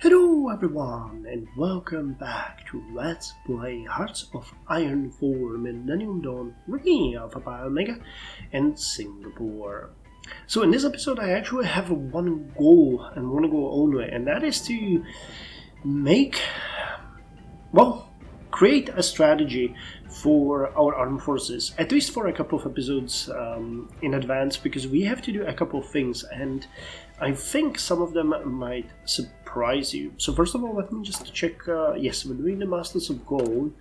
Hello everyone and welcome back to Let's Play Hearts of Iron 4 Millennium Dawn with me, Alpha Pi Omega and Singapore. So in this episode I actually have one goal and one goal only, and that is to create a strategy for our armed forces, at least for a couple of episodes in advance, because we have to do a couple of things and I think some of them might surprise you. So first of all, let me just check. Yes, we're doing the Masters of Gold.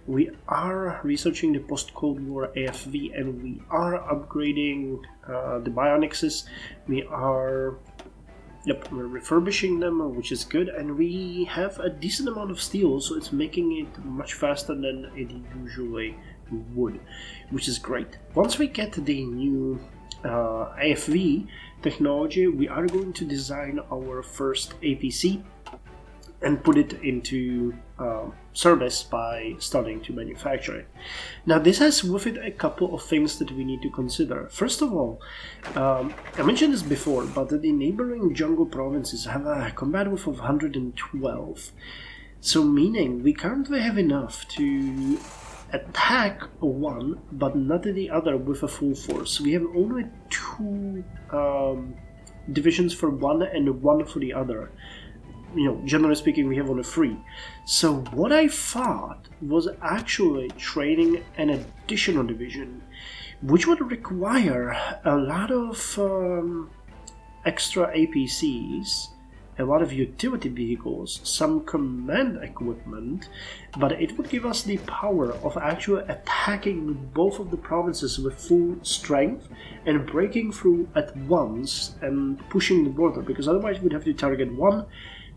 We are researching the post-Cold War AFV, and we are upgrading the Bionixes. We're refurbishing them, which is good, and we have a decent amount of steel, so it's making it much faster than it usually would, which is great. Once we get the new AFV technology, we are going to design our first APC and put it into service by starting to manufacture it. Now this has with it a couple of things that we need to consider. First of all, I mentioned this before, but the neighboring jungle provinces have a combat width of 112. So meaning we currently have enough to attack one, but not the other with a full force. We have only two divisions for one and one for the other. Generally speaking, we have only three. So what I thought was actually training an additional division, which would require a lot of extra APCs, a lot of utility vehicles, some command equipment, but it would give us the power of actually attacking both of the provinces with full strength and breaking through at once and pushing the border, because otherwise we'd have to target one,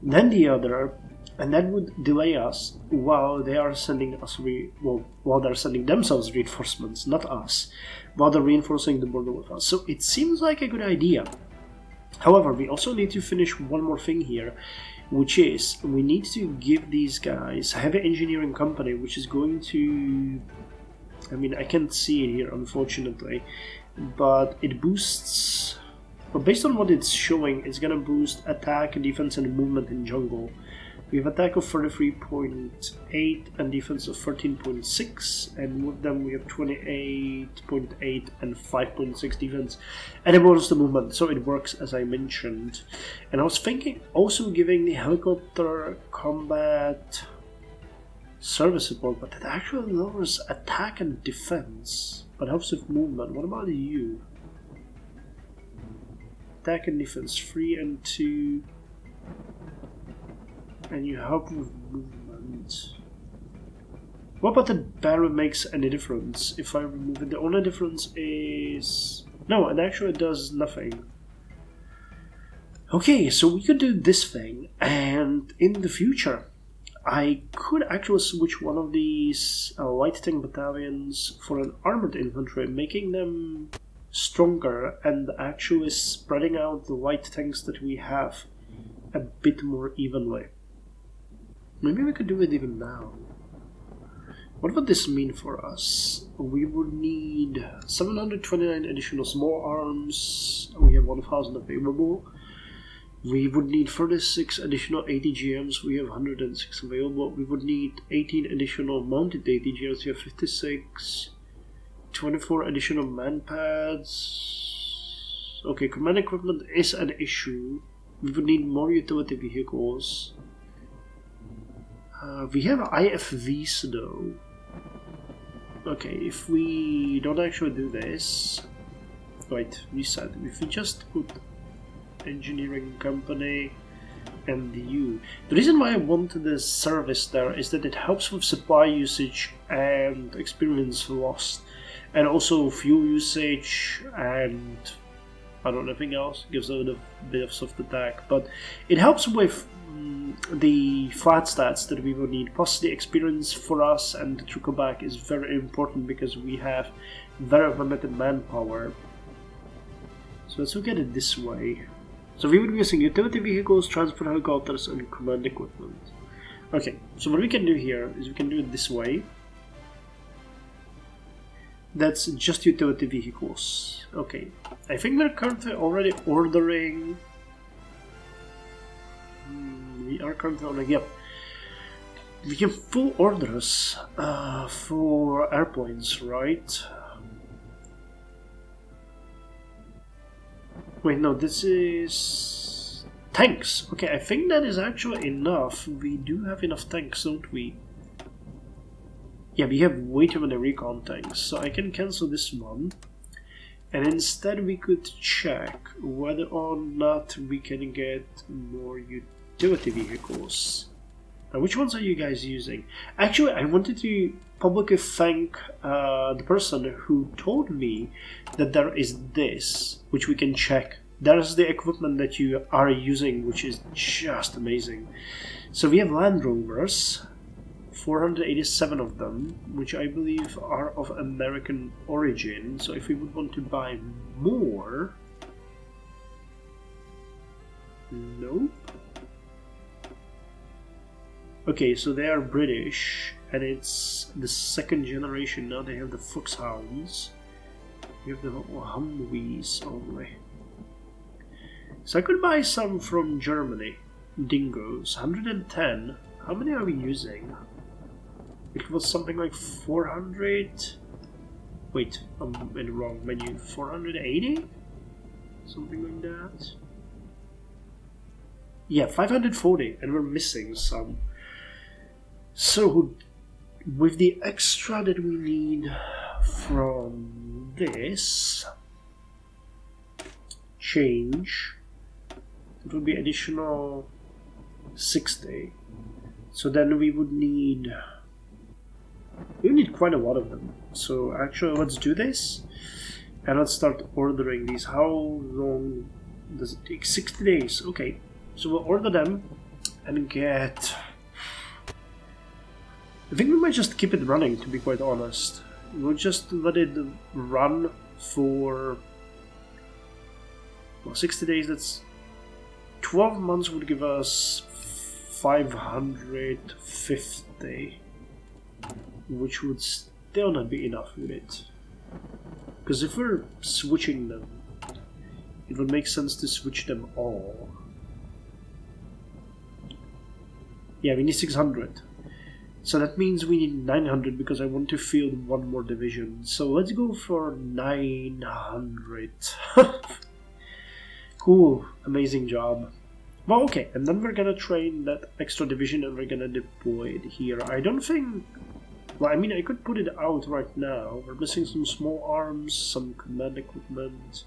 then the other, and that would delay us while they are sending us while they're sending themselves reinforcements, not us, while they're reinforcing the border with us. So it seems like a good idea. However, we also need to finish one more thing here, which is we need to give these guys a heavy engineering company, which is going to, I can't see it here unfortunately, but it boosts, based on what it's showing, it's gonna boost attack, defense and movement in jungle. We have attack of 33.8 and defense of 13.6, and with them we have 28.8 and 5.6 defense, and a bonus to movement, so it works as I mentioned. And I was thinking also giving the helicopter combat service support, but it actually lowers attack and defense, but helps with movement. What about you? Attack and defense 3 and 2. And you help with movement. What about the barrel makes any difference if I remove it? The only difference is... no, it actually does nothing. Okay, so we could do this thing, and in the future I could actually switch one of these light tank battalions for an armored infantry, making them stronger and actually spreading out the light tanks that we have a bit more evenly. Maybe we could do it even now. What would this mean for us? We would need 729 additional small arms. We have 1000 available. We would need 36 additional ATGMs. We have 106 available. We would need 18 additional mounted ATGMs. We have 56. 24 additional manpads. Okay, command equipment is an issue. We would need more utility vehicles. We have IFVs though. Okay, if we don't actually do this... wait, reset. If we just put engineering company and the U. The reason why I want the service there is that it helps with supply usage and experience lost, and also fuel usage, and I don't know anything else. It gives a bit of soft attack, but it helps with the flat stats that we will need, plus the experience for us and the trickle back is very important because we have very limited manpower. So let's look at it this way. So we would be using utility vehicles, transport helicopters and command equipment. Okay, so what we can do here is we can do it this way. That's just utility vehicles. Okay, I think we're currently already ordering We are currently on a yep. We can full orders for airplanes, right? Wait, no, this is tanks. Okay, I think that is actually enough. We do have enough tanks, don't we? Yeah, we have way too many recon tanks, so I can cancel this one. And instead we could check whether or not we can get more utility vehicles. Now, which ones are you guys using? Actually, I wanted to publicly thank the person who told me that there is this, which we can check. There's the equipment that you are using, which is just amazing. So we have Land Rovers, 487 of them, which I believe are of American origin. So if we would want to buy more... Nope. Okay, so they are British, and it's the second generation. Now they have the Foxhounds. You have the Humvees only. So I could buy some from Germany. Dingoes, 110. How many are we using? It was something like 400. Wait, I'm in the wrong menu. 480? Something like that. Yeah, 540, and we're missing some. So, with the extra that we need from this change, it would be additional 60. So then we would need quite a lot of them. So actually, let's do this, and let's start ordering these. How long does it take? 60 days. Okay, so we'll order them and get... I think we might just keep it running, to be quite honest. We'll just let it run for... well, 60 days, that's... 12 months would give us 550, which would still not be enough with it. Because if we're switching them, it would make sense to switch them all. Yeah, we need 600. So that means we need 900 because I want to field one more division. So let's go for 900. Cool, amazing job. Well, okay, and then we're gonna train that extra division and we're gonna deploy it here. I don't think... well, I mean, I could put it out right now. We're missing some small arms, some command equipment.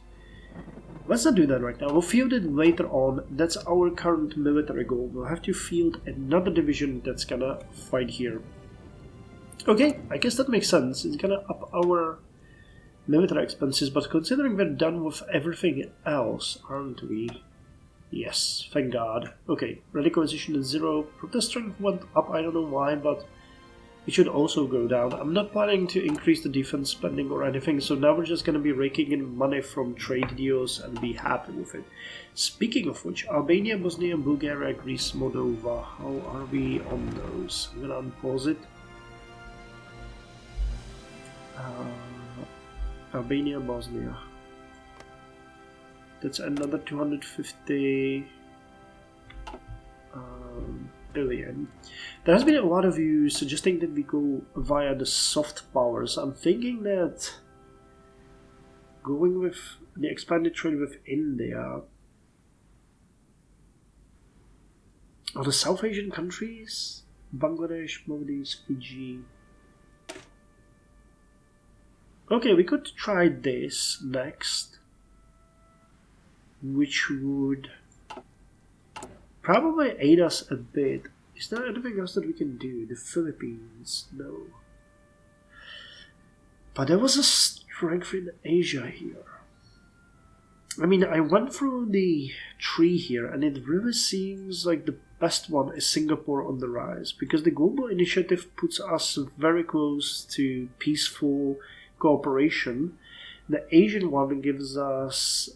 Let's not do that right now. We'll field it later on. That's our current military goal. We'll have to field another division that's gonna fight here. Okay, I guess that makes sense. It's gonna up our military expenses, but considering we're done with everything else, aren't we? Yes, thank God. Okay, radicalization is 0. Protest strength went up, I don't know why, but it should also go down. I'm not planning to increase the defense spending or anything, so now we're just going to be raking in money from trade deals and be happy with it. Speaking of which, Albania, Bosnia, Bulgaria, Greece, Moldova, how are we on those? I'm going to unpause it. Albania, Bosnia. That's another 250 billion. There has been a lot of you suggesting that we go via the soft powers. I'm thinking that going with the expanded trade with India or the South Asian countries, Bangladesh, Maldives, Fiji. Okay, we could try this next, which would probably aid us a bit. Is there anything else that we can do? The Philippines? No. But there was a strength in Asia here. I mean, I went through the tree here, and it really seems like the best one is Singapore on the rise, because the global initiative puts us very close to peaceful cooperation. The Asian one gives us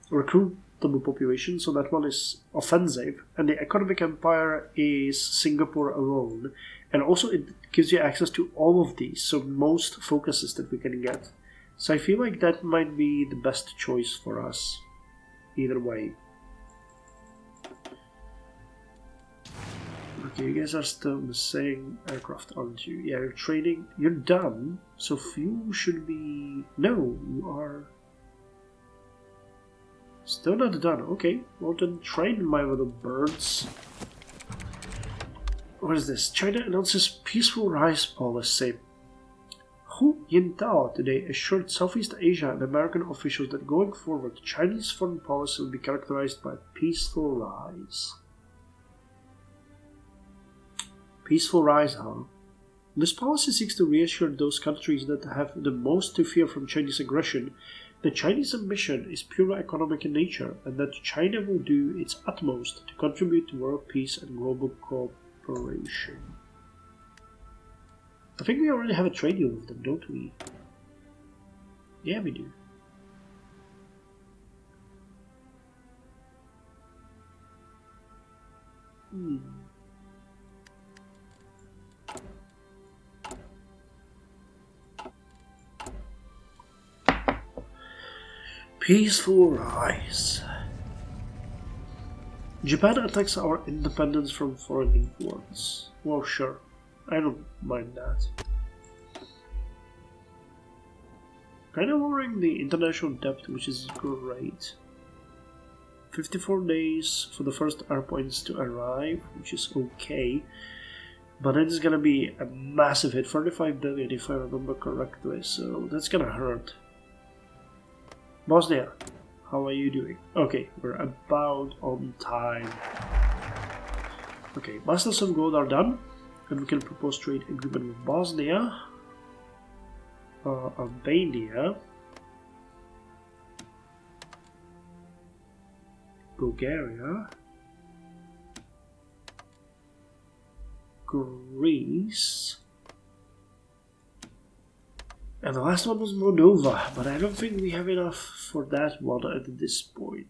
recruitable population, so that one is offensive, and the economic empire is Singapore alone, and also it gives you access to all of these, so most focuses that we can get. So I feel like that might be the best choice for us either way. Okay, you guys are still missing aircraft, aren't you? Yeah, you're training. You're done. So fuel should be... No, you are... Still not done. Okay, well then train my little birds. What is this? China announces peaceful rise policy. Hu Jintao today assured Southeast Asia and American officials that going forward, Chinese foreign policy will be characterized by peaceful rise. Peaceful rise, huh? This policy seeks to reassure those countries that have the most to fear from Chinese aggression that Chinese ambition is purely economic in nature and that China will do its utmost to contribute to world peace and global cooperation. I think we already have a trade deal with them, don't we? Yeah, we do. Peaceful rise. Japan attacks our independence from foreign influence. Well, sure. I don't mind that. Kind of lowering the international debt, which is great. 54 days for the first airpoints to arrive, which is okay. But it's gonna be a massive hit, 45 billion if I remember correctly, so that's gonna hurt. Bosnia, how are you doing? Okay, we're about on time. Okay, Masters of Gold are done, and we can propose trade agreement with Bosnia, Albania, Bulgaria, Greece, and the last one was Moldova, but I don't think we have enough for that one at this point.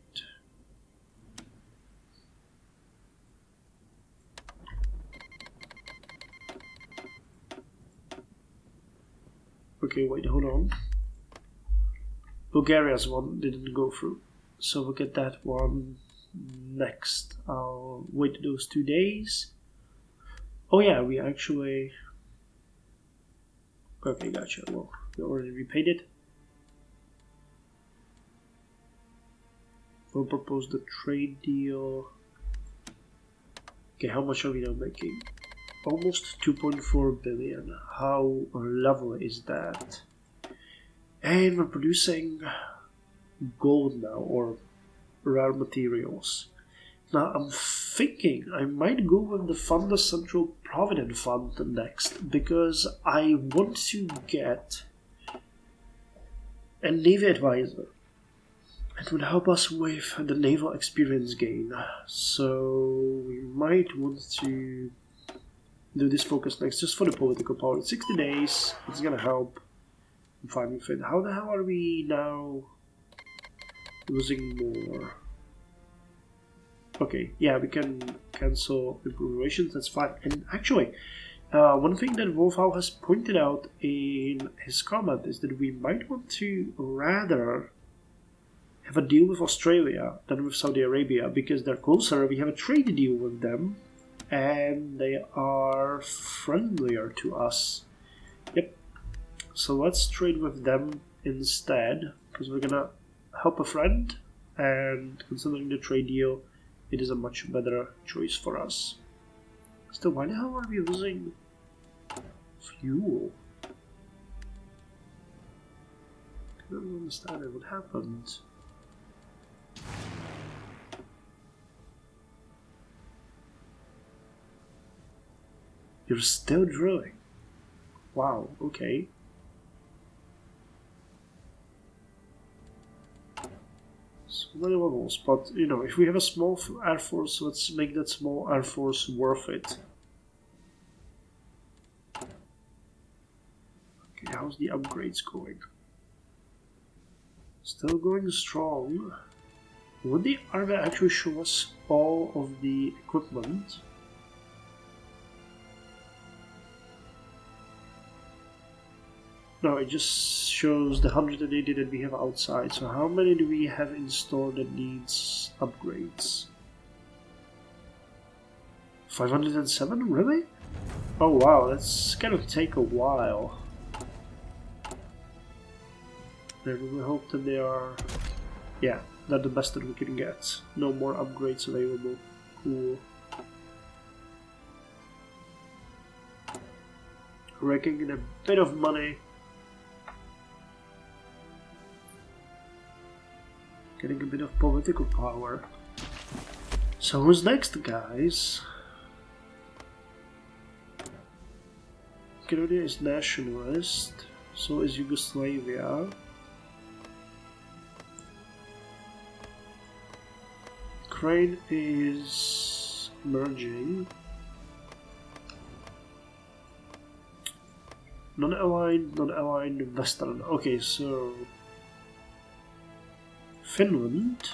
Okay, wait, hold on. Bulgaria's one didn't go through, so we'll get that one next. I'll wait those 2 days. Oh yeah, we actually... Okay, gotcha. Well, we already repaid it. We'll propose the trade deal. Okay, how much are we now making? Almost 2.4 billion. How lovely is that? And we're producing gold now, or rare materials. Now I'm thinking I might go with the Funda Central Provident Fund next, because I want to get a Navy advisor. It would help us with the naval experience gain. So we might want to do this focus next, just for the political power. 60 days, it's gonna help. I'm fine with it. How the hell are we now losing more? Okay, yeah, we can cancel improvements, that's fine. And actually, one thing that Wolfhow has pointed out in his comment is that we might want to rather have a deal with Australia than with Saudi Arabia, because they're closer, we have a trade deal with them, and they are friendlier to us. Yep. So let's trade with them instead, because we're gonna help a friend, and considering the trade deal, it is a much better choice for us. Still, why the hell are we losing fuel? I don't understand what happened. You're still drilling. Wow, okay. So many levels, but you know, if we have a small air force, let's make that small air force worth it. Okay, how's the upgrades going? Still going strong. Would the army actually show us all of the equipment? No, it just shows the 180 that we have outside. So how many do we have in store that needs upgrades? 507? Really? Oh wow, that's gonna take a while. And we hope that they are... yeah, they're the best that we can get. No more upgrades available. Cool. Raking in a bit of money. Getting a bit of political power. So who's next, guys? Croatia is nationalist. So is Yugoslavia. Ukraine is merging. Non-aligned, Western. Okay, so Finland.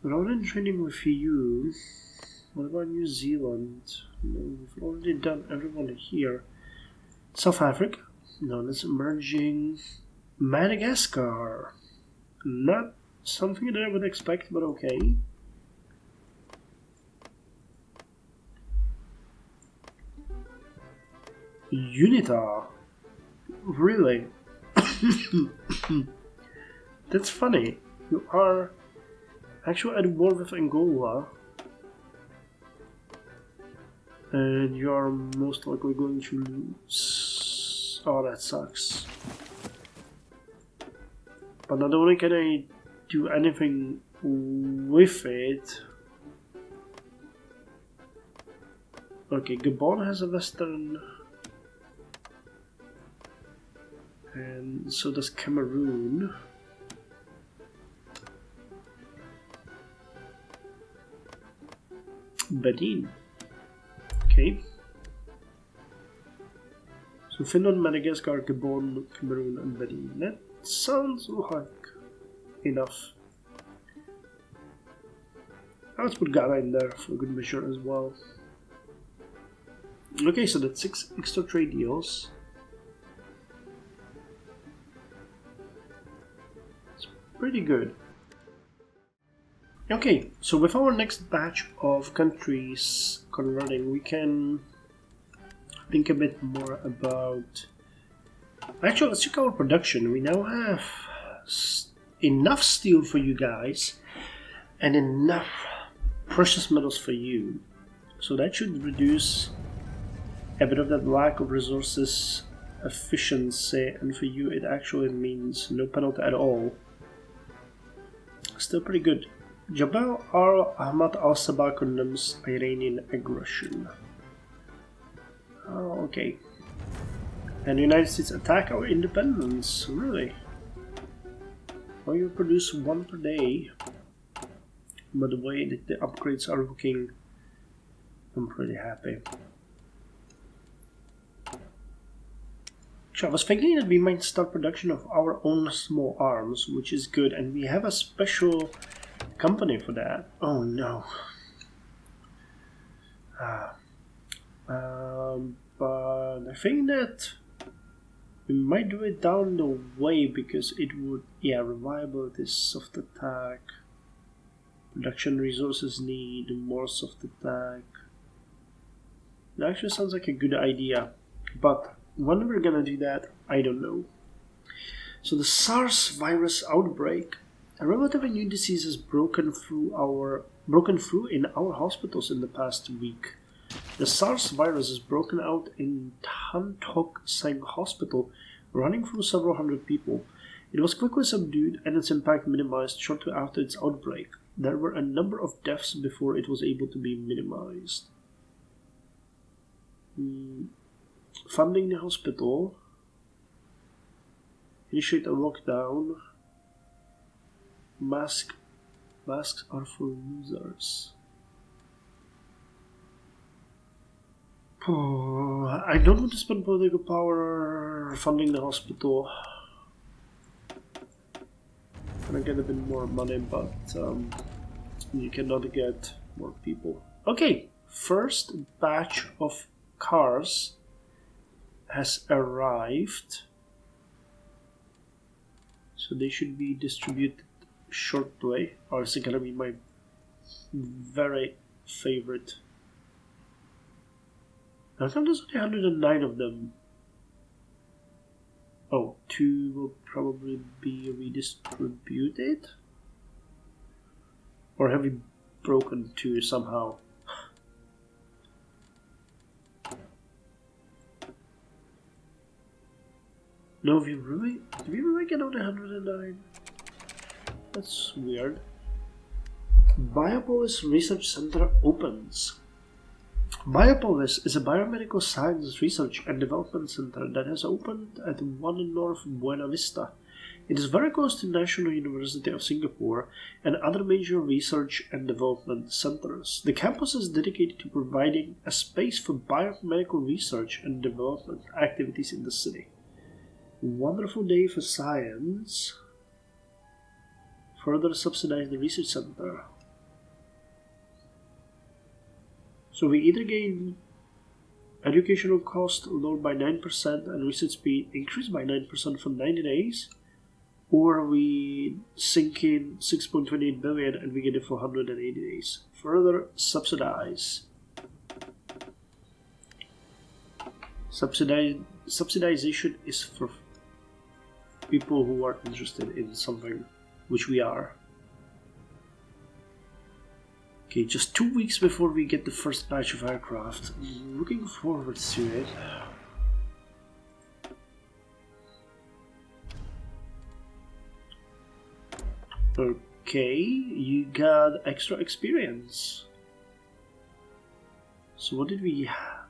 We're in training with you. What about New Zealand? No, we've already done everyone here. South Africa? No, that's emerging. Madagascar. Not something that I would expect, but okay. Unita. Really? That's funny. You are actually at war with Angola. And you are most likely going to lose. Oh, that sucks. But not only can I do anything with it. Okay, Gabon has a western. And so does Cameroon. Benin. Okay. So Finland, Madagascar, Gabon, Cameroon, and Benin. That sounds like enough. Let's put Ghana in there for good measure as well. Okay, so that's 6 extra trade deals. It's pretty good. Okay, so with our next batch of countries converting, we can think a bit more about... Actually, let's check our production. We now have enough steel for you guys and enough precious metals for you. So that should reduce a bit of that lack of resources efficiency, and for you it actually means no penalty at all. Still pretty good. Jabal al-Ahmad al-Sabah condemns Iranian aggression. Oh, okay. And the United States attack our independence. Really? Oh, you produce 1 per day. By the way that the upgrades are looking, I'm pretty happy. So I was thinking that we might start production of our own small arms, which is good, and we have a special company for that. Oh no. But I think that we might do it down the way because it would, reliability, soft attack, production resources need more soft attack. It actually sounds like a good idea, but when we're gonna do that, I don't know. So the SARS virus outbreak, a relatively new disease has broken through in our hospitals in the past week. The SARS virus has broken out in Tan Tock Seng Hospital, running through several hundred people. It was quickly subdued and its impact minimized shortly after its outbreak. There were a number of deaths before it was able to be minimized. Funding the hospital. Initiate a lockdown. Masks are for losers. I don't want to spend political power funding the hospital. Gonna get a bit more money, but you cannot get more people. Okay, first batch of cars has arrived, so they should be distributed shortly. Or is it gonna be my very favorite? How come there's only 109 of them? Oh, 2 will probably be redistributed? Or have we broken 2 somehow? No, did we really get out 109? That's weird. Biopolis Research Center opens. Biopolis is a biomedical science research and development center that has opened at 1 in North Buena Vista. It is very close to National University of Singapore and other major research and development centers. The campus is dedicated to providing a space for biomedical research and development activities in the city. Wonderful day for science. Further subsidize the research center. So we either gain educational cost lowered by 9% and research speed increased by 9% for 90 days, or we sink in 6.28 billion and we get it for 180 days. Further subsidize. Subsidization is for people who are interested in something, which we are. Okay, just 2 weeks before we get the first batch of aircraft. I'm looking forward to it. Okay, you got extra experience. So what did we have?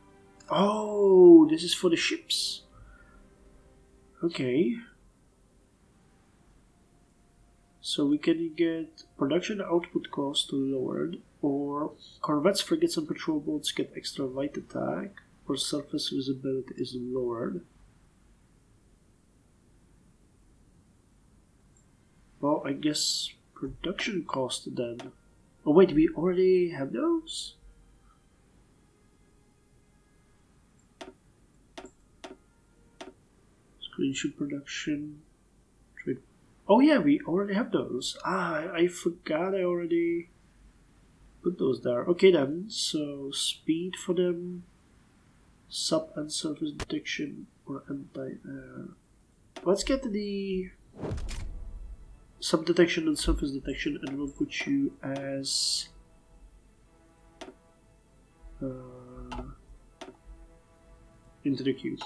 Oh, this is for the ships. Okay. So we can get production output cost lowered, or corvettes, frigates and patrol boats get extra light attack, or surface visibility is lowered. Well, I guess production cost then. Oh wait, we already have those? Screenshot production. Trade. Oh yeah, we already have those. I forgot I already put those there. Okay then, so speed for them, sub and surface detection or anti-air. Let's get the sub detection and surface detection, and we'll put you as into the queue.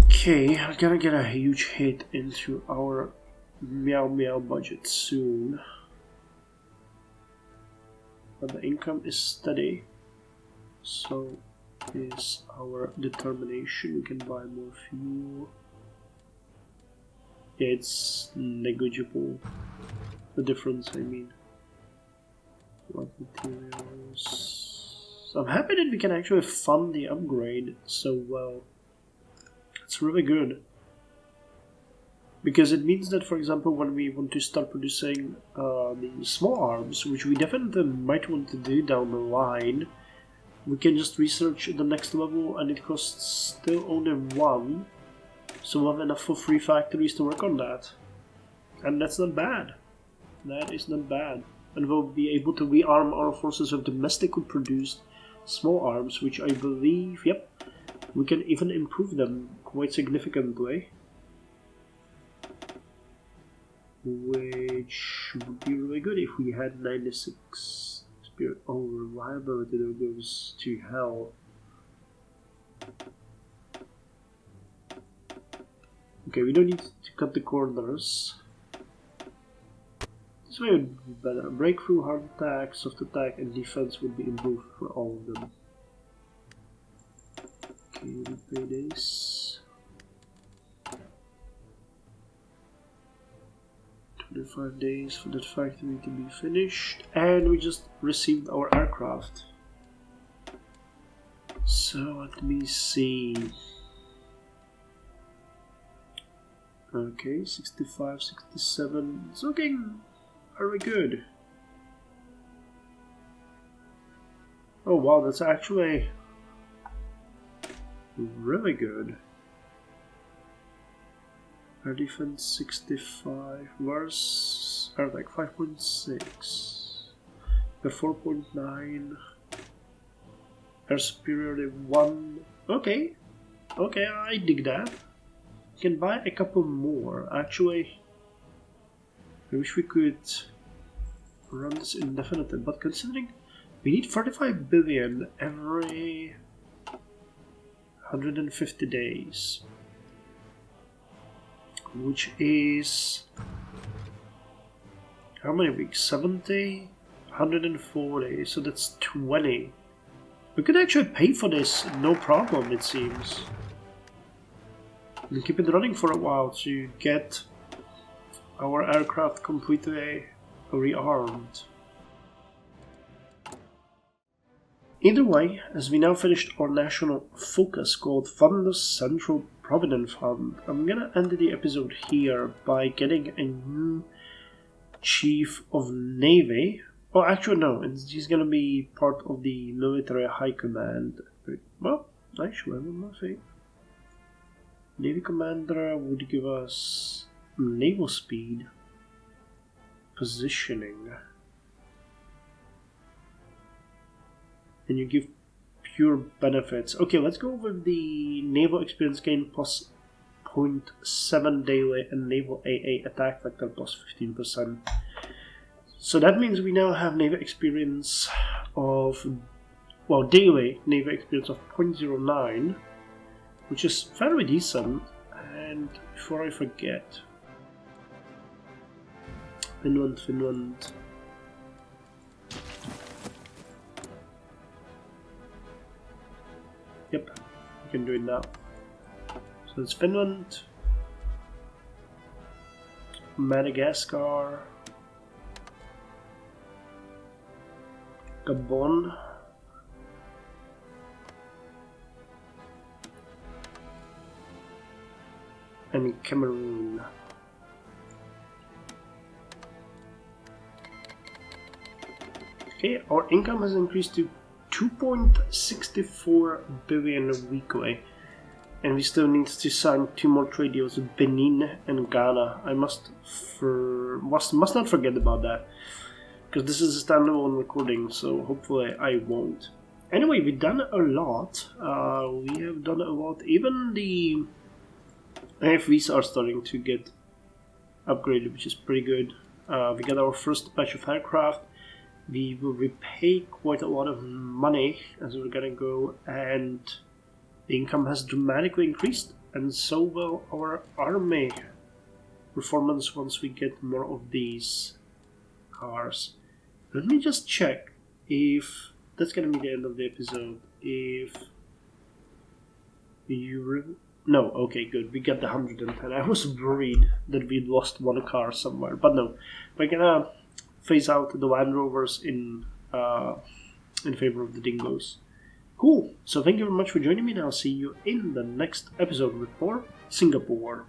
Okay, I'm gonna get a huge hit into our meow meow budget soon. But the income is steady, so is our determination. We can buy more fuel. Yeah, it's negligible. The difference, I mean. What materials? I'm happy that we can actually fund the upgrade so well. It's really good. Because it means that, for example, when we want to start producing the small arms, which we definitely might want to do down the line, we can just research the next level, and it costs still only 1. So we'll have enough for 3 factories to work on that. And that's not bad. That is not bad. And we'll be able to rearm our forces with domestically produced small arms, which I believe, yep, we can even improve them quite significantly. Which would be really good if we had 96 spirit. Oh, reliability that goes to hell. Okay, we don't need to cut the corners. This way would be better. Breakthrough, hard attack, soft attack, and defense would be improved for all of them. Okay, repay this. 25 days for that factory to be finished, and we just received our aircraft. So let me see. Okay, 65, 67. It's looking very good. Oh wow, that's actually really good. Our defense 65. Where's our like 5.6? They're 4.9. Our superiority 1. Okay. Okay, I dig that. Can buy a couple more. Actually, I wish we could run this indefinitely, but considering we need 45 billion every 150 days, which is how many weeks? 70, 140, so that's 20. We could actually pay for this, no problem, it seems. And keep it running for a while to get our aircraft completely rearmed. Either way, as we now finished our national focus called Fund the Central Provident Fund, I'm gonna end the episode here by getting a new Chief of Navy. Oh, actually no, he's gonna be part of the Military High Command. Well, actually, I'm not saying. Navy Commander would give us naval speed, positioning, and you give pure benefits. Okay, let's go with the naval experience gain plus 0.7 daily and naval AA attack factor plus 15%. So that means we now have naval experience of, well, daily naval experience of 0.09. Which is fairly decent. And before I forget, Finland. Yep, we can do it now. So it's Finland, Madagascar, Gabon, and Cameroon. Okay, our income has increased to 2.64 billion weekly, and we still need to sign 2 more trade deals with Benin and Ghana. I must not forget about that, because this is a standalone recording, so hopefully I won't. Anyway, we've done a lot. We have done a lot. Even the AFVs are starting to get upgraded, which is pretty good. We got our first batch of aircraft. We will repay quite a lot of money as we're gonna go, and the income has dramatically increased, and so will our army performance once we get more of these cars. Let me just check if that's gonna be the end of the episode. If you no, okay, good. We got the 110. I was worried that we'd lost one car somewhere, but no. We're gonna phase out the Land Rovers in favor of the Dingos. Cool. So thank you very much for joining me, and I'll see you in the next episode with more Singapore.